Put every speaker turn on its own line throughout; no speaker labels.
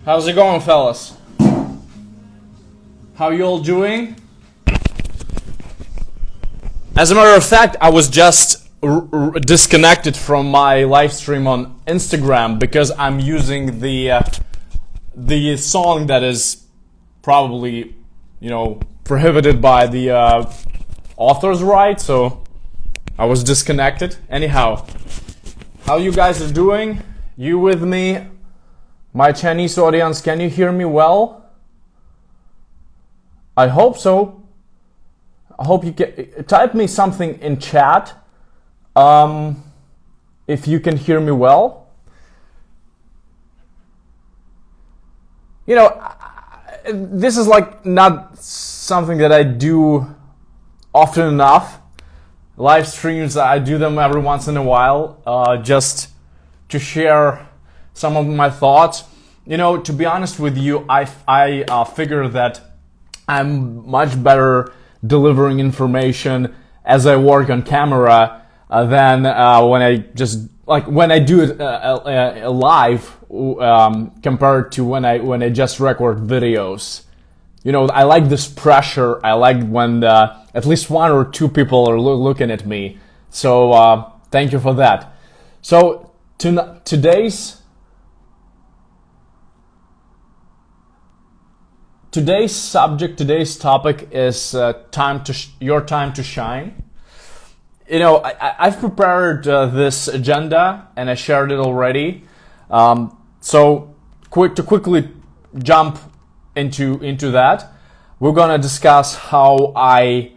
How's it going, fellas? How you all doing? As a matter of fact, I was just disconnected from my live stream on Instagram because I'm using the song that is probably, prohibited by the author's rights, so I was disconnected. Anyhow, how you guys are doing? You with me? My Chinese audience, can you hear me well? I hope so. I hope you can type me something in chat if you can hear me well. This is like not something that I do often enough. Live streams, I do them every once in a while, just to share some of my thoughts. To be honest with you, I figure that I'm much better delivering information as I work on camera than when I do it live compared to when I just record videos. I like this pressure. I like when at least one or two people are looking at me. So thank you for that. So today's subject, today's topic is your time to shine. I've prepared this agenda and I shared it already. So to quickly jump into that, we're gonna discuss my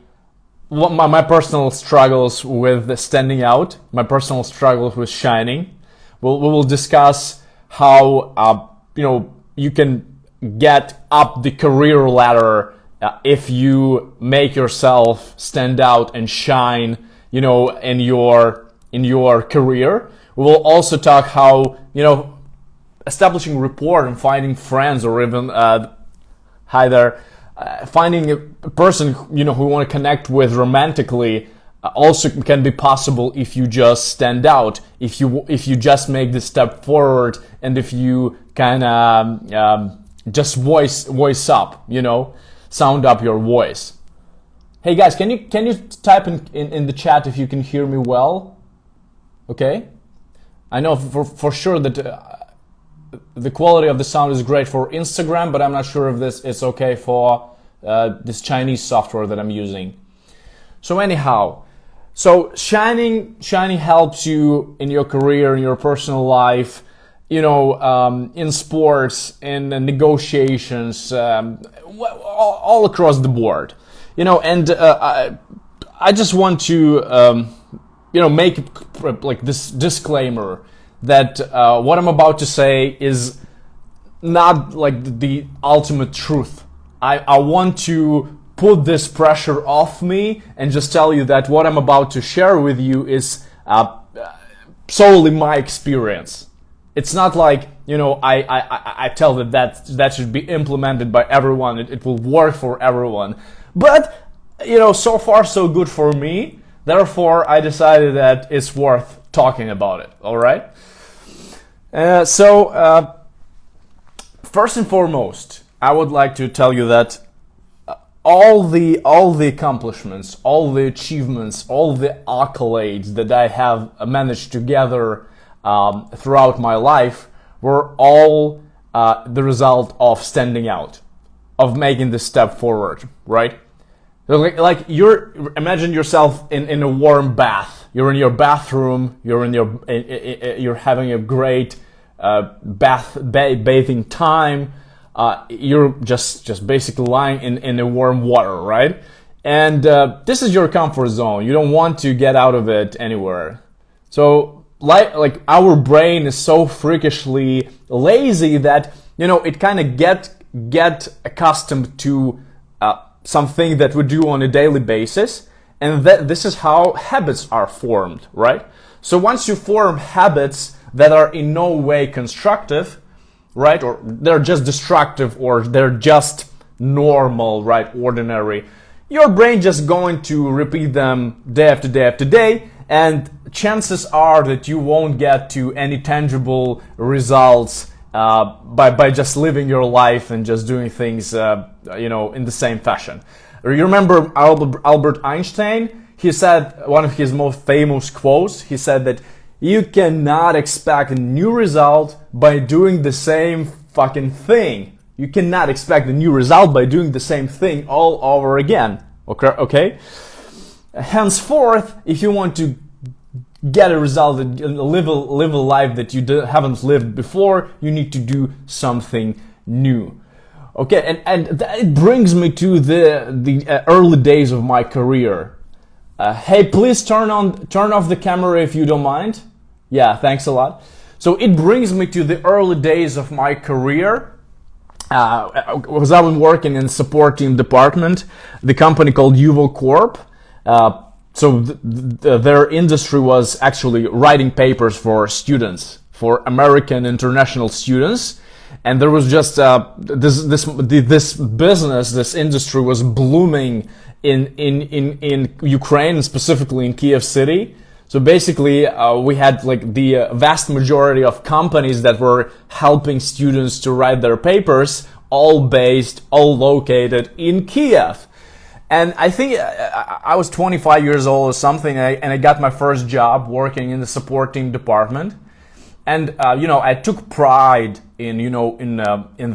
personal struggles with standing out, my personal struggles with shining. We will discuss how you can get up the career ladder if you make yourself stand out and shine, in your career. We will also talk how establishing rapport and finding friends, or even finding a person who you want to connect with romantically also can be possible if you just stand out, if you just make the step forward, and if you kind of just voice up, sound up your voice. Hey guys, can you type in the chat if you can hear me well? Okay, I know for sure that the quality of the sound is great for Instagram, but I'm not sure if this is okay for this Chinese software that I'm using. So anyhow, shining helps you in your career, in your personal life, in sports, in negotiations, all across the board, and I just want to, make like this disclaimer that what I'm about to say is not like the ultimate truth. I want to put this pressure off me and just tell you that what I'm about to share with you is solely my experience. It's not like, I tell that should be implemented by everyone. It will work for everyone. But, so far so good for me. Therefore, I decided that it's worth talking about it. All right? First and foremost, I would like to tell you that all the accomplishments, all the achievements, all the accolades that I have managed to gather throughout my life were all the result of standing out, of making this step forward, right? Like imagine yourself in a warm bath. You're in your bathroom. You're having a great bathing time. You're just basically lying in the warm water, right? And this is your comfort zone. You don't want to get out of it anywhere. So like our brain is so freakishly lazy that it kind of get accustomed to something that we do on a daily basis, and this is how habits are formed, right? So once you form habits that are in no way constructive, right, or they're just destructive, or they're just normal, right, ordinary, your brain just going to repeat them day after day after day, and chances are that you won't get to any tangible results by just living your life and just doing things, in the same fashion. You remember Albert Einstein? He said, one of his most famous quotes, he said that you cannot expect a new result by doing the same fucking thing. You cannot expect a new result by doing the same thing all over again. Okay? Henceforth, if you want to get a result, live a life that you haven't lived before, you need to do something new. Okay, and that brings me to the early days of my career. Hey, please turn off the camera if you don't mind. Yeah, thanks a lot. So it brings me to the early days of my career. Was I was working in the support team department, the company called Yuval Corp. So their industry was actually writing papers for students, for American international students. And there was just this business, this industry was blooming in Ukraine, specifically in Kiyv city. So basically, we had like the vast majority of companies that were helping students to write their papers, all located in Kiev. And I think I was 25 years old or something, and I got my first job working in the support team department. And I took pride in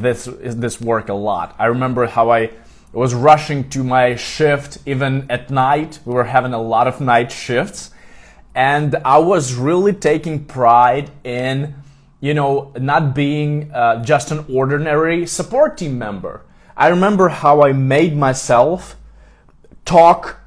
this work a lot. I remember how I was rushing to my shift even at night. We were having a lot of night shifts, and I was really taking pride in not being just an ordinary support team member. I remember how I made myself talk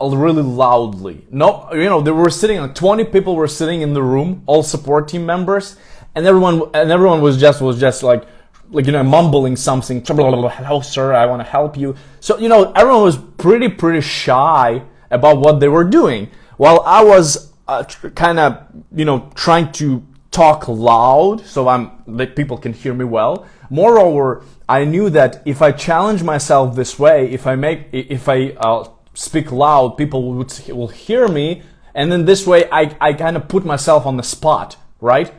really loudly. There were sitting, like 20 people were sitting in the room, all support team members, and everyone was just like mumbling something. Hello, sir, I want to help you. So everyone was pretty shy about what they were doing, while I was trying to talk loud so that people can hear me well. Moreover, I knew that if I challenge myself this way, if I speak loud, people will hear me, and then this way I kind of put myself on the spot, right?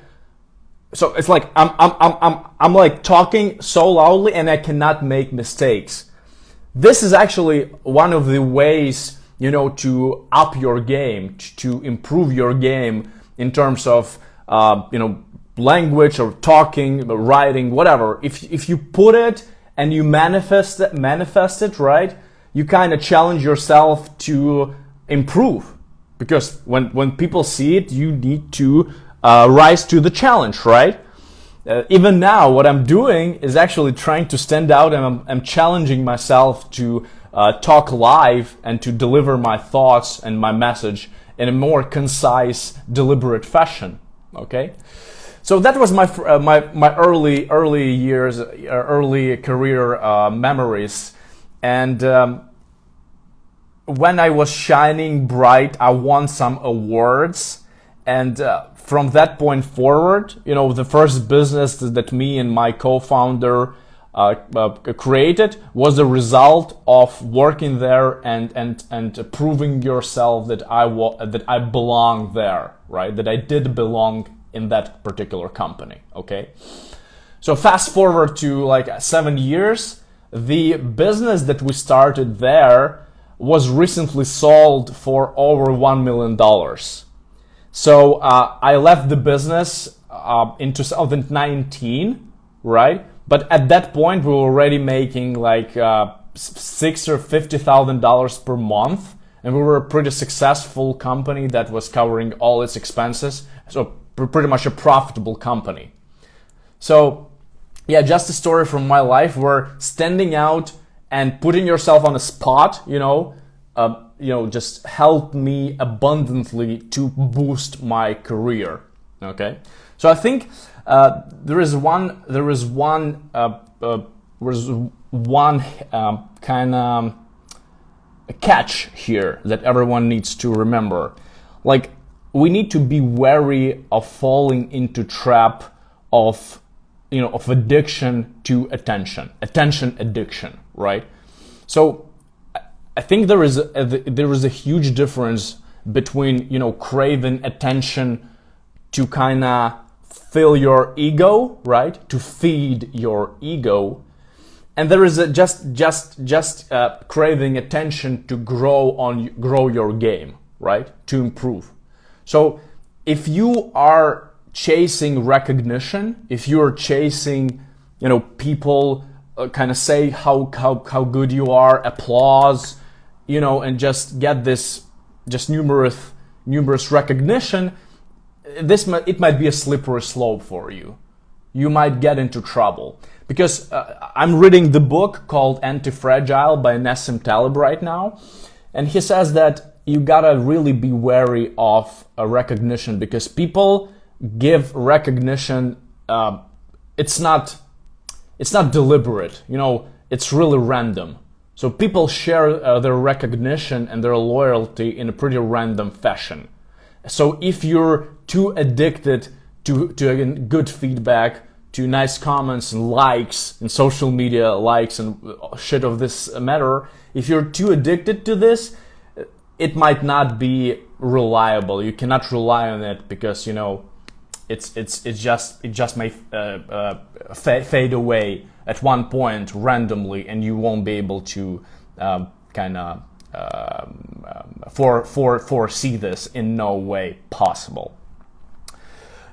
So it's like I'm like talking so loudly, and I cannot make mistakes. This is actually one of the ways to up your game, to improve your game in terms of language or talking, writing, whatever. If you put it and you manifest it, right? You kind of challenge yourself to improve, because when people see it, you need to rise to the challenge, right? Even now, what I'm doing is actually trying to stand out, and I'm challenging myself to talk live and to deliver my thoughts and my message in a more concise, deliberate fashion. Okay, so that was my early years, early career memories. And when I was shining bright, I won some awards. And from that point forward, the first business that me and my co-founder created was the result of working there and proving yourself that I belong there, right? That I did belong in that particular company. Okay, so fast forward to like 7 years. The business that we started there was recently sold for over $1 million. So I left the business in 2019, right? But at that point, we were already making like $6,000 or $50,000 per month, and we were a pretty successful company that was covering all its expenses. So pretty much a profitable company. So yeah, just a story from my life where standing out and putting yourself on a spot, just helped me abundantly to boost my career. Okay, so I think there is one kind of catch here that everyone needs to remember. Like, we need to be wary of falling into trap of addiction to attention addiction, right? So I think there is a huge difference between craving attention to kind of fill your ego, right? To feed your ego. And there is a just craving attention to grow your game, right? To improve. So if you are chasing recognition, if you are chasing, people kind of say how good you are, applause, and just get this numerous recognition, it might be a slippery slope for you. You might get into trouble. Because I'm reading the book called Anti-Fragile by Nassim Taleb right now, and he says that you gotta really be wary of recognition, because people give recognition. It's not deliberate. It's really random. So people share their recognition and their loyalty in a pretty random fashion. So if you're too addicted to good feedback, to nice comments and likes and social media likes and shit of this matter, if you're too addicted to this, it might not be reliable. You cannot rely on it, because it just may fade away at one point randomly, and you won't be able to foresee this in no way possible.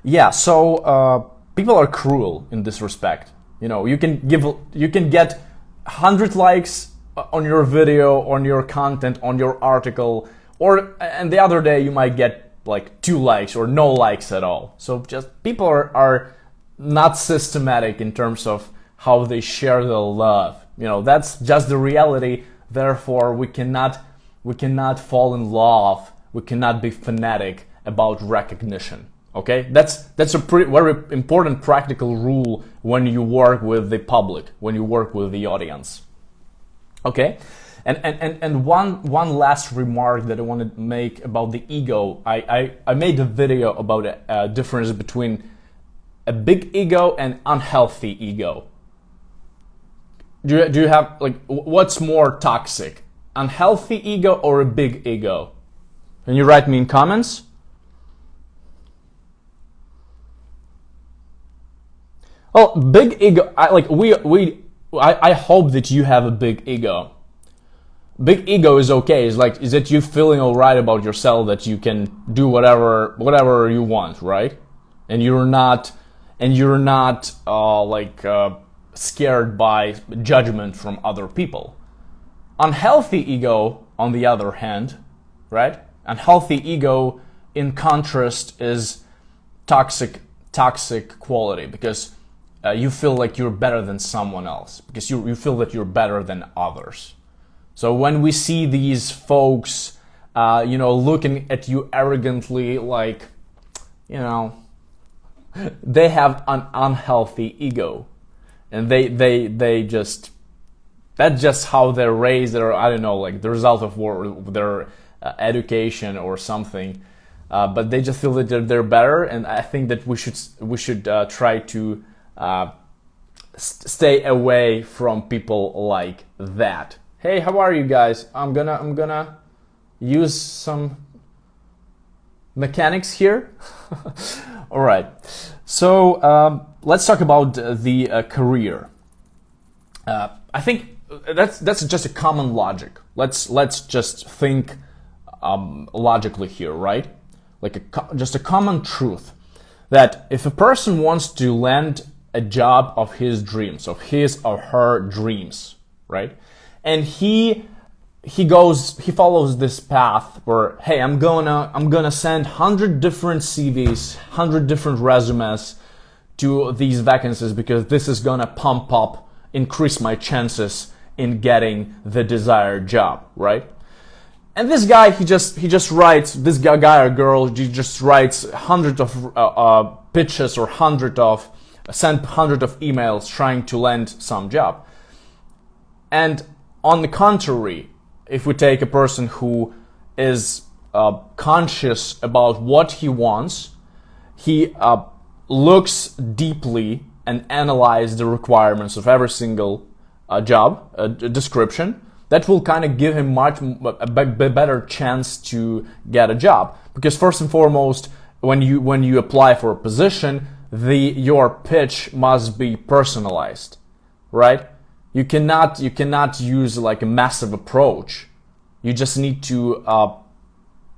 Yeah, so people are cruel in this respect. You can get 100 likes on your video, on your content, on your article, and the other day you might get like 2 likes or no likes at all. So just people are not systematic in terms of how they share the love. That's just the reality. Therefore, we cannot fall in love. We cannot be fanatic about recognition. Okay, that's a very important practical rule when you work with the public, when you work with the audience. Okay, and one last remark that I want to make about the ego. I made a video about a difference between a big ego and unhealthy ego. Do you have, like, what's more toxic, unhealthy ego or a big ego? Can you write me in comments? Well, big ego. I hope that you have a big ego. Big ego is okay. Is that you feeling alright about yourself, that you can do whatever you want, right? And you're not scared by judgment from other people. Unhealthy ego, on the other hand, right? Unhealthy ego, in contrast, is toxic quality, because you feel like you're better than someone else, because you feel that you're better than others. So when we see these folks, looking at you arrogantly, like, they have an unhealthy ego, and they just, that's just how they're raised, or I don't know, like the result of their education or something. But they just feel that they're better, and I think that we should try to stay away from people like that. Hey, how are you guys? I'm gonna use some mechanics here. All right. So let's talk about the career. I think that's just a common logic. Let's just think logically here, right? Like just a common truth that if a person wants to land a job of his dreams, of his or her dreams, right? And he follows this path where, hey, I'm gonna send 100 different CVs, 100 different resumes to these vacancies, because this is gonna pump up, increase my chances in getting the desired job, right? And this guy, he just writes, this guy or girl, he just writes 100 of pitches or 100 of emails trying to land some job. And on the contrary, if we take a person who is conscious about what he wants, he looks deeply and analyzes the requirements of every single job description. That will kind of give him a better chance to get a job. Because first and foremost, when you apply for a position, your pitch must be personalized, right? You cannot use like a massive approach. You just need to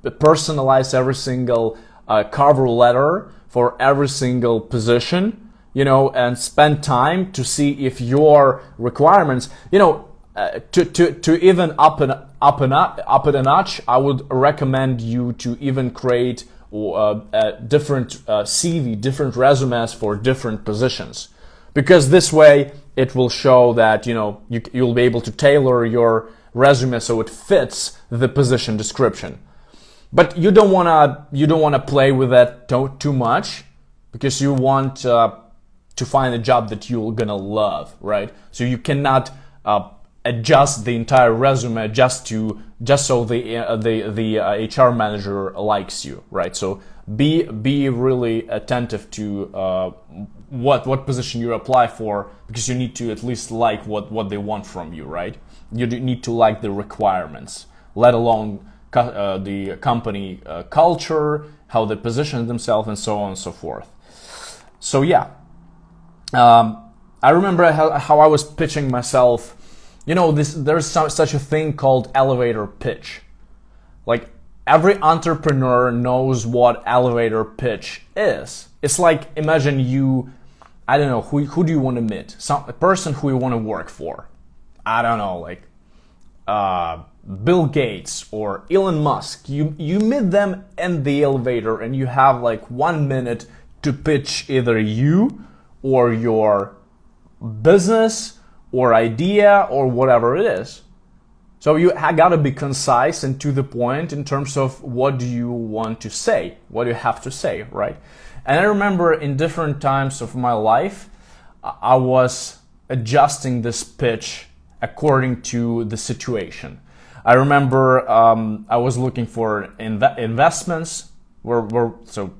personalize every single cover letter for every single position, and spend time to see if your requirements, to even up it a notch. I would recommend you to even create different CV, different resumes for different positions, because this way it will show that you'll be able to tailor your resume so it fits the position description. But you don't wanna play with that too much, because you want to find a job that you're gonna love, right? So you cannot adjust the entire resume just so the HR manager likes you, right? So be really attentive to what position you apply for, because you need to at least like what they want from you, right? You need to like the requirements, let alone the company culture, how they position themselves, and so on and so forth. So yeah, I remember how I was pitching myself. There's such a thing called elevator pitch. Like, every entrepreneur knows what elevator pitch is. It's like, imagine I don't know, who do you want to meet? A person who you want to work for. I don't know, like Bill Gates or Elon Musk. You meet them in the elevator and you have like 1 minute to pitch either you or your business or idea or whatever it is. So you gotta be concise and to the point in terms of what do you want to say, what do you have to say, right? And I remember in different times of my life, I was adjusting this pitch according to the situation. I remember I was looking for investments, so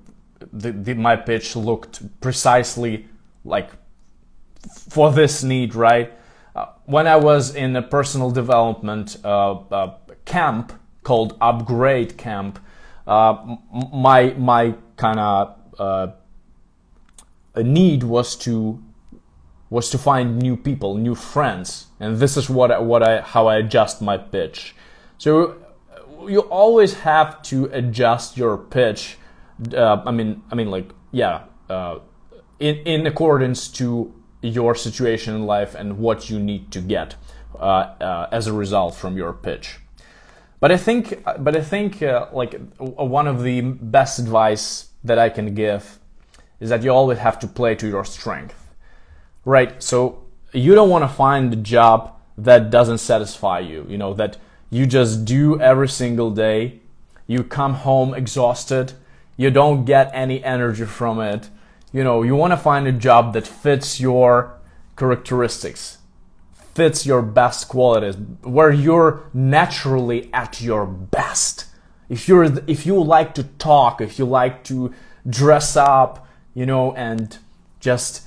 my pitch looked precisely like for this need, right? When I was in a personal development camp called Upgrade Camp, my kind of need was to find new people, new friends, and this is how I adjust my pitch. So you always have to adjust your pitch. In accordance to your situation in life and what you need to get as a result from your pitch. But I think one of the best advice that I can give is that you always have to play to your strength, right? So you don't want to find a job that doesn't satisfy you, that you just do every single day. You come home exhausted. You don't get any energy from it. You want to find a job that fits your characteristics, fits your best qualities, where you're naturally at your best. If you like to talk, if you like to dress up, and just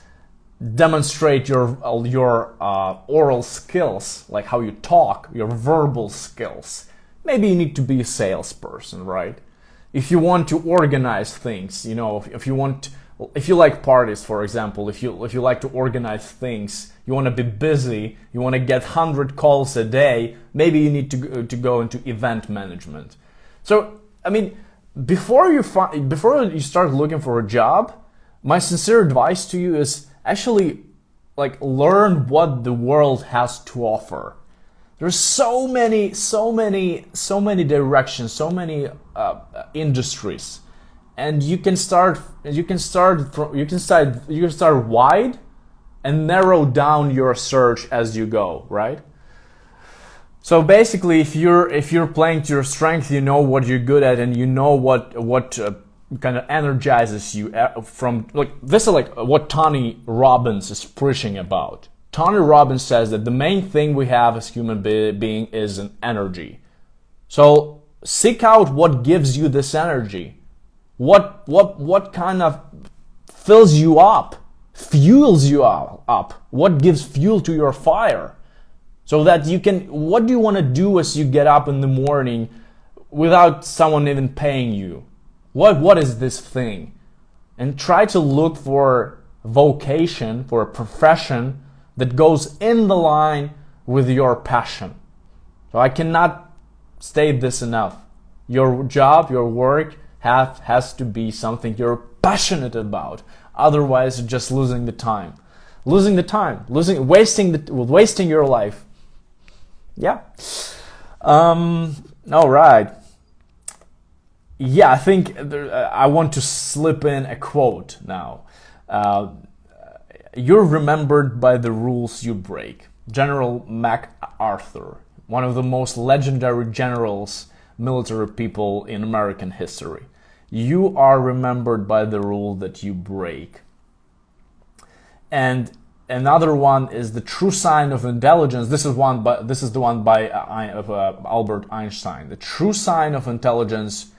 demonstrate your oral skills, like how you talk, your verbal skills. Maybe you need to be a salesperson, right? If you want to organize things, if you like parties, for example, if you like to organize things, you want to be busy, you want to get 100 calls a day, maybe you need to go into event management. So, before you start looking for a job, my sincere advice to you is actually learn what the world has to offer. There's so many directions, so many industries. And you can start wide and narrow down your search as you go, right? So basically, if you're playing to your strength, you know what you're good at, and you know what kind of energizes you from this is what Tony Robbins is preaching about. Tony Robbins says that the main thing we have as human being is an energy. So seek out what gives you this energy. What kind of fills you up, fuels you up? What gives fuel to your fire? So that what do you want to do as you get up in the morning without someone even paying you? What is this thing? and try to look for vocation, for a profession that goes in the line with your passion. So I cannot state this enough. Your job, your work has to be something you're passionate about. Otherwise, you're just losing the time. Wasting your life. Yeah. All right. Yeah, I think I want to slip in a quote now. You're remembered by the rules you break. General MacArthur, one of the most legendary generals, military people in American history. You are remembered by the rule that you break. And another one is the true sign of intelligence. This is the one by Albert Einstein. The true sign of intelligence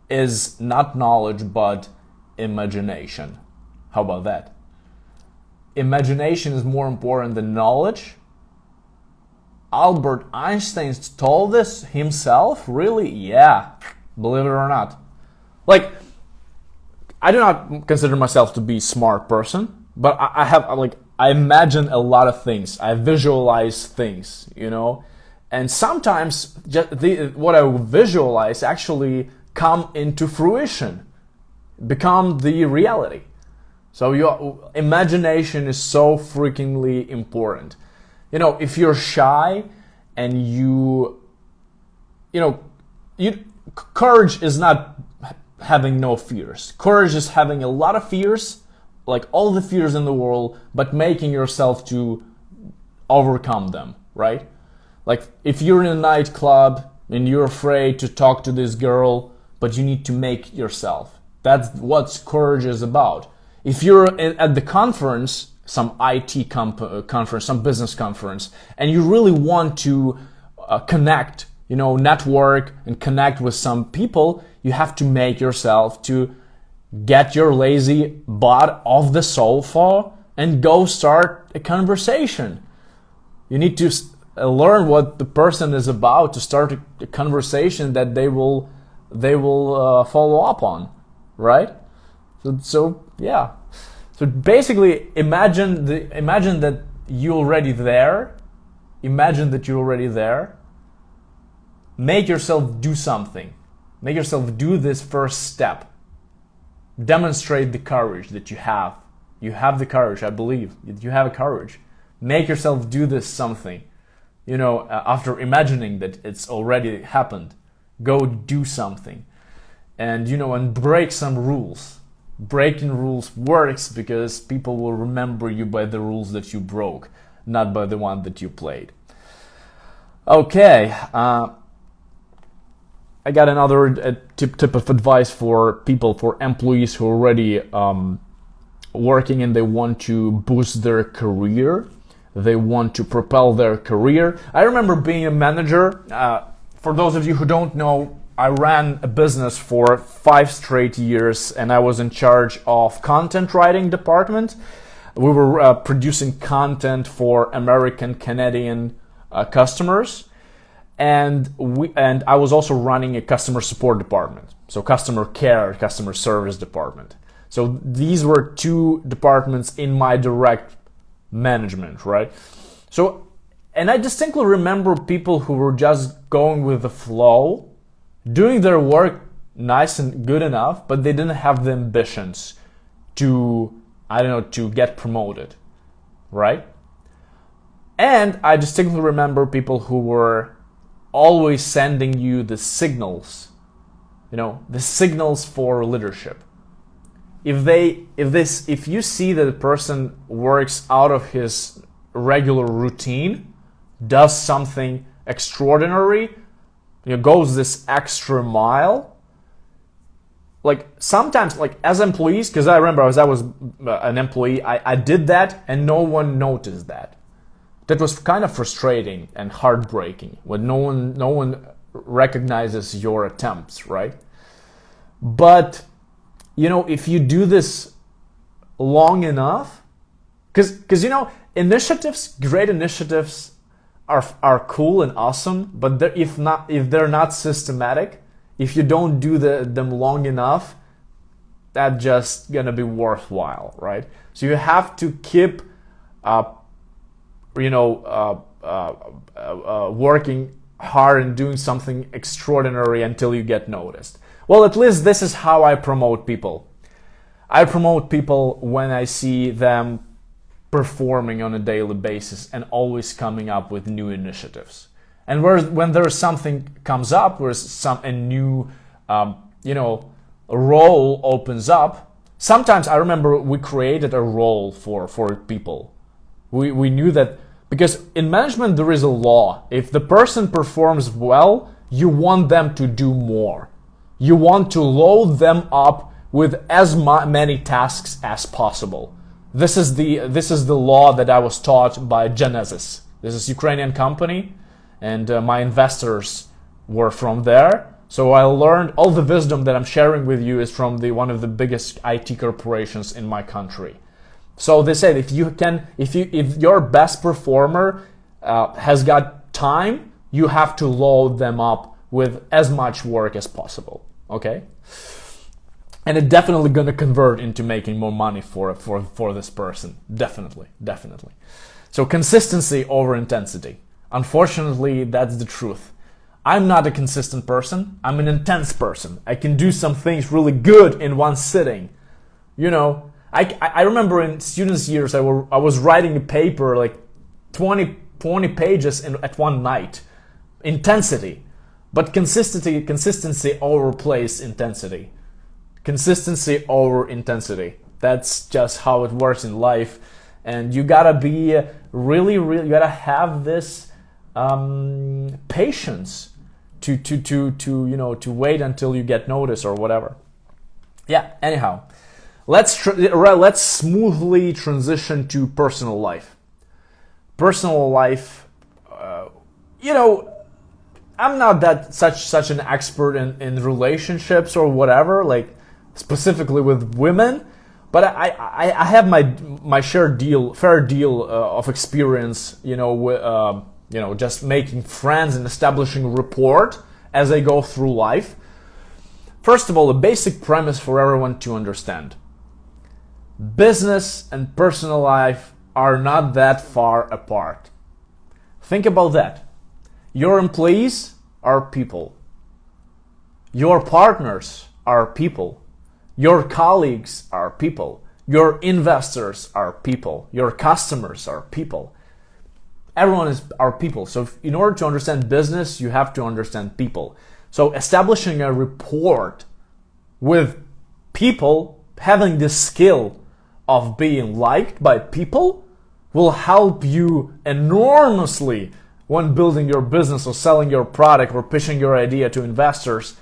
is not knowledge but imagination. How about that? Imagination is more important than knowledge. Albert Einstein told this himself? Really? Yeah, believe it or not. Like, I do not consider myself to be a smart person, but I imagine a lot of things. I visualize things, and sometimes what I visualize actually come into fruition, become the reality. So your imagination is so freakingly important. If you're shy and courage is not having no fears. Courage is having a lot of fears, like all the fears in the world, but making yourself to overcome them, right? Like if you're in a nightclub and you're afraid to talk to this girl, but you need to make yourself. That's what courage is about. If you're at the conference, some IT conference, some business conference, and you really want to connect, network and connect with some people, you have to make yourself to get your lazy butt off the sofa and go start a conversation. You need to learn what the person is about to start a conversation that they will follow up on, right? So yeah. So basically, imagine that you're already there. Imagine that you're already there. Make yourself do something. Make yourself do this first step. Demonstrate the courage that you have. You have the courage, I believe. You have a courage. Make yourself do this something. After imagining that it's already happened, go do something. And break some rules. Breaking rules works because people will remember you by the rules that you broke, not by the one that you played. Okay, I got another tip of advice for employees who are already working and they want to boost their career. They want to propel their career. I remember being a manager. For those of you who don't know, I ran a business for 5 straight years and I was in charge of content writing department. We were producing content for American, Canadian customers, and I was also running a customer support department. So customer care, customer service department. So these were 2 departments in my direct management, right? So, and I distinctly remember people who were just going with the flow, doing their work nice and good enough, but they didn't have the ambitions to get promoted, right? And I distinctly remember people who were always sending you the signals, the signals for leadership. If you see that a person works out of his regular routine, does something extraordinary, goes this extra mile, like sometimes, like as employees, because I remember as I was an employee, I did that and no one noticed that. That was kind of frustrating and heartbreaking when no one recognizes your attempts, right? But if you do this long enough, because great initiatives are cool and awesome, but if they're not systematic, if you don't do them long enough, that just gonna be worthwhile, right? So you have to keep, working hard and doing something extraordinary until you get noticed. Well, at least this is how I promote people. I promote people when I see them performing on a daily basis and always coming up with new initiatives. And when there's something comes up, where a new, role opens up. Sometimes I remember we created a role for people. We knew that, because in management there is a law. If the person performs well, you want them to do more. You want to load them up with as many tasks as possible. This is the law that I was taught by Genesis. This is a Ukrainian company, and my investors were from there. So I learned all the wisdom that I'm sharing with you is from one of the biggest IT corporations in my country. So they said if your best performer has got time, you have to load them up with as much work as possible. Okay, and it's definitely gonna convert into making more money for this person. Definitely. So consistency over intensity. Unfortunately, that's the truth. I'm not a consistent person. I'm an intense person. I can do some things really good in one sitting. I remember in students' years, I was writing a paper like 20 pages at one night. Intensity. But consistency overplays intensity. Consistency over intensity. That's just how it works in life. And you gotta be you gotta have this patience to wait until you get noticed or whatever. Yeah. Anyhow, let's smoothly transition to personal life. Personal life. I'm not that such an expert in relationships or whatever, like specifically with women, but I have my fair deal of experience, just making friends and establishing rapport as I go through life. First of all, a basic premise for everyone to understand: business and personal life are not that far apart. Think about that. Your employees are people. Your partners are people. Your colleagues are people. Your investors are people. Your customers are people. Everyone are people. So in order to understand business, you have to understand people. So establishing a rapport with people, having the skill of being liked by people, will help you enormously when building your business or selling your product or pitching your idea to investors.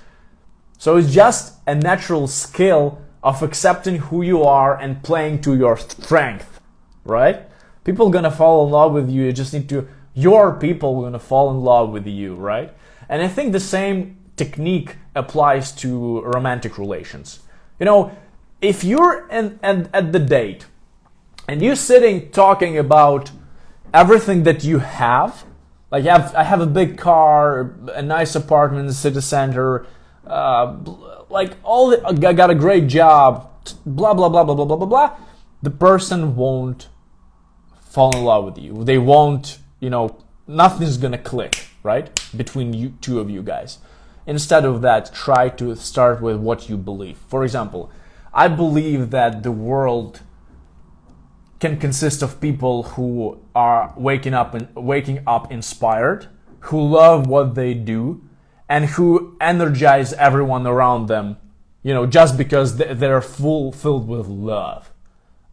So it's just a natural skill of accepting who you are and playing to your strength, right? People are gonna fall in love with you. You just need to, your people are gonna fall in love with you, right? And I think the same technique applies to romantic relations. If you're at the date and you're sitting talking about everything that you have, like I have a big car, a nice apartment in the city center, I got a great job, blah, blah, blah, blah, blah, blah, blah, blah. The person won't fall in love with you. They won't, nothing's gonna click, right? Between you two of you guys. Instead of that, try to start with what you believe. For example, I believe that the world can consist of people who are waking up inspired, who love what they do, and who energize everyone around them, just because they're filled with love.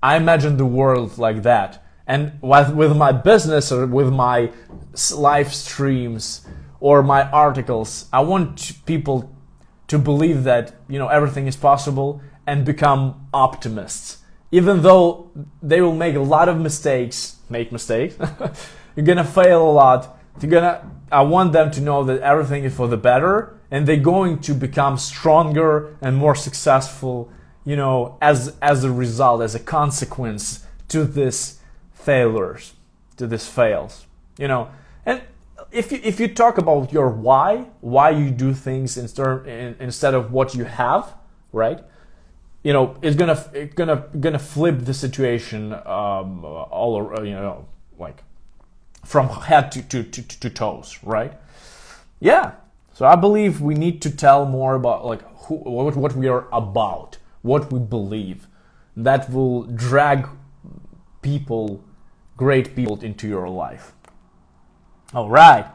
I imagine the world like that. And with my business or with my live streams or my articles, I want people to believe that, everything is possible and become optimists. Even though they will make a lot of mistakes, you're gonna fail a lot. I want them to know that everything is for the better, and they're going to become stronger and more successful, as a result, as a consequence to this fails. And if you talk about your why you do things instead of what you have, right? it's gonna flip the situation all like from head to toes, right? Yeah. So I believe we need to tell more about like what we are about, what we believe. That will drag great people into your life. All right.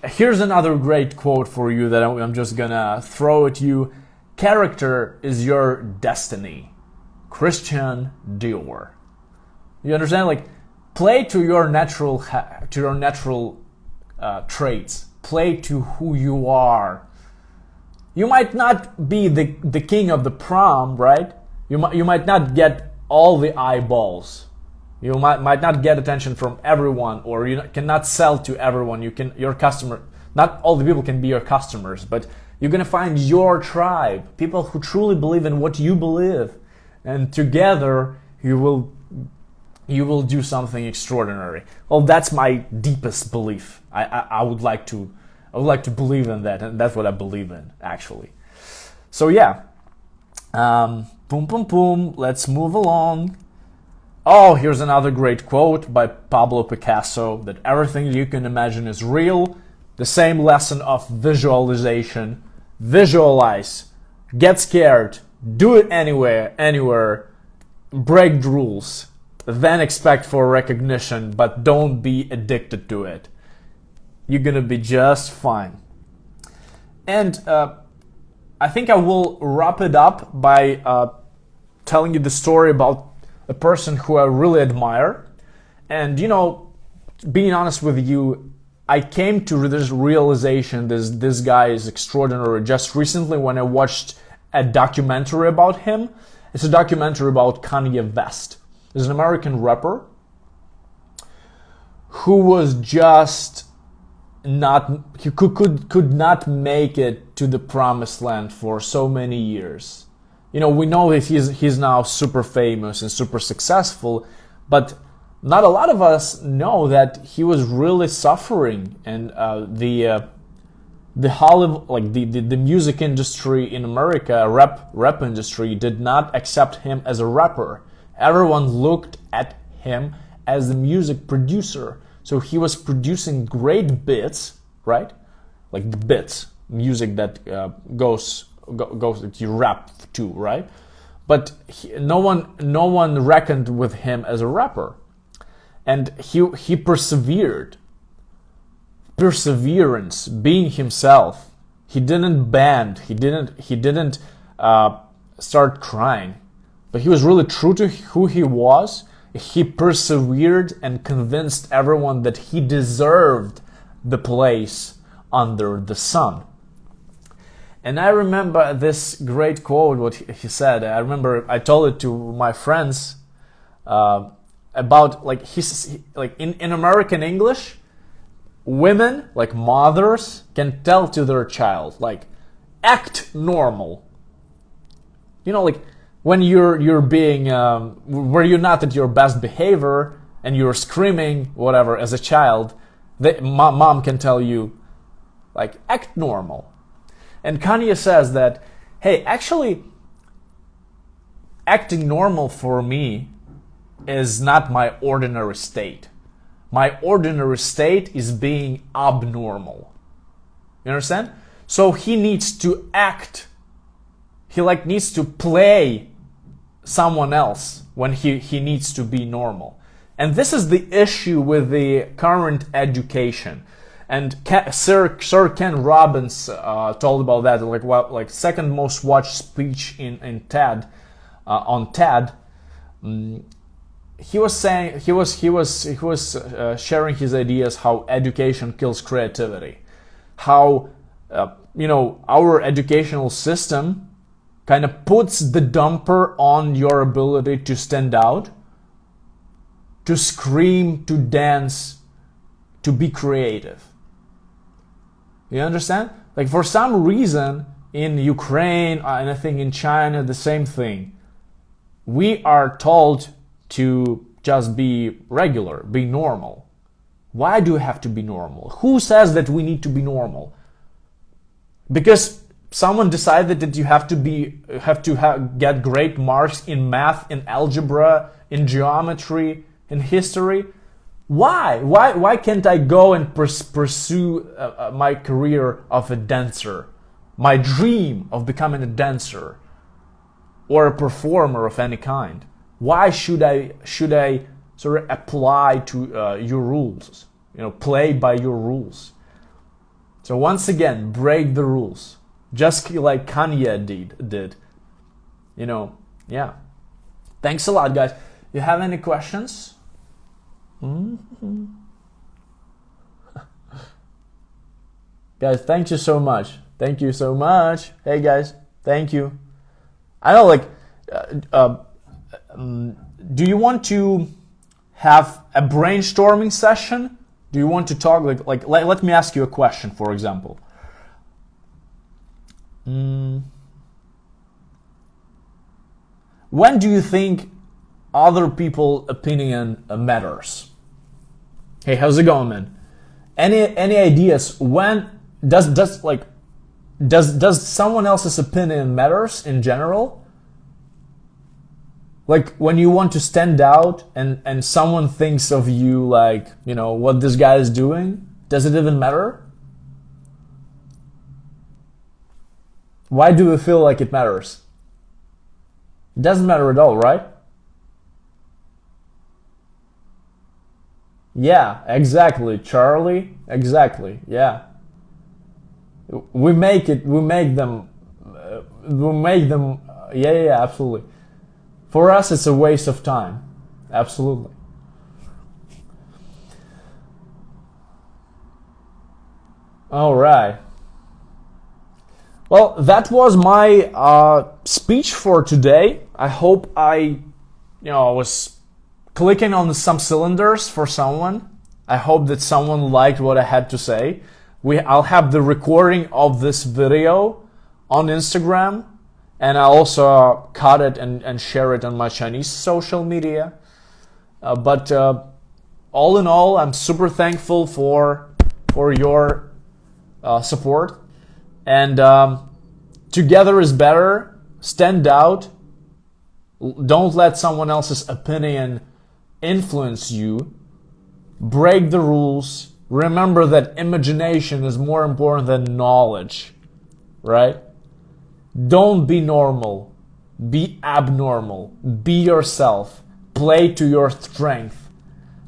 Here's another great quote for you that I'm just gonna throw at you. Character is your destiny. Christian Dior. You understand? Like, play to your natural traits. Play to who you are. You might not be the king of the prom, right? You might not get all the eyeballs. You might not get attention from everyone, or you cannot sell to everyone. Your customer, not all the people can be your customers, but you're gonna find your tribe, people who truly believe in what you believe, and together you will do something extraordinary. Well, that's my deepest belief. I would like to believe in that, and that's what I believe in, actually. So yeah, let's move along. Oh, here's another great quote by Pablo Picasso, that everything you can imagine is real. The same lesson of visualization. Visualize, get scared, do it anywhere, break the rules, then expect for recognition, but don't be addicted to it. You're gonna be just fine. And I think I will wrap it up by telling you the story about a person who I really admire. And being honest with you, I came to this realization this guy is extraordinary just recently when I watched a documentary about him. It's a documentary about Kanye West. He's an American rapper who was just he could not make it to the promised land for so many years. We know that he's now super famous and super successful, but not a lot of us know that he was really suffering, and the Hollywood, like the music industry in America, rap industry, did not accept him as a rapper. Everyone looked at him as the music producer. So he was producing great bits, right? Like the bits, music that goes that you rap to, right? But no one reckoned with him as a rapper. And he persevered. Perseverance, being himself. He didn't bend. He didn't start crying. But he was really true to who he was. He persevered and convinced everyone that he deserved the place under the sun. And I remember this great quote, what he said. I remember I told it to my friends about, like, in American English, women, like mothers, can tell to their child, like, act normal. Like when you're being where you're not at your best behavior and you're screaming whatever as a child, mom can tell you, like, act normal. And Kanye says that, hey, actually, acting normal for me is not my ordinary state. My ordinary state is being abnormal. You understand? So he needs to act. He needs to play someone else when he needs to be normal. And this is the issue with the current education. And Sir Ken Robbins told about that, like second most watched speech in TED, on TED. He was saying he was sharing his ideas how education kills creativity, how our educational system kind of puts the dumper on your ability to stand out, to scream, to dance, to be creative. You understand? Like, for some reason in Ukraine, and I think in China, the same thing. We are told to just be regular, be normal. Why do we have to be normal? Who says that we need to be normal? Because someone decided that you have to get great marks in math, in algebra, in geometry, in history. Why can't I go and pursue my career of a dancer, my dream of becoming a dancer or a performer of any kind? Why should I sort of apply to your rules? Play by your rules. So once again, break the rules, just like Kanye did. Yeah. Thanks a lot, guys. You have any questions? Guys, thank you so much. Thank you so much. Hey guys, thank you. I know, do you want to have a brainstorming session? Do you want to talk let me ask you a question, for example. When do you think other people's opinion matters? Hey, how's it going, man? Any ideas? When does someone else's opinion matters in general? Like when you want to stand out and someone thinks of you like, what this guy is doing, does it even matter? Why do you feel like it matters? It doesn't matter at all, right? Yeah, exactly, Charlie. Exactly, yeah. We make them. Yeah, absolutely. For us, it's a waste of time. Absolutely. All right. Well, that was my speech for today. I hope I was clicking on some cylinders for someone. I hope that someone liked what I had to say. I'll have the recording of this video on Instagram, and I'll also cut it and share it on my Chinese social media. But all in all, I'm super thankful for your support. And together is better. Stand out. Don't let someone else's opinion influence you. Break the rules. Remember that imagination is more important than knowledge, right? Don't be normal. Be abnormal. Be yourself. Play to your strength.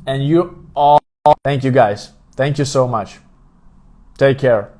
And you all... Thank you, guys. Thank you so much. Take care.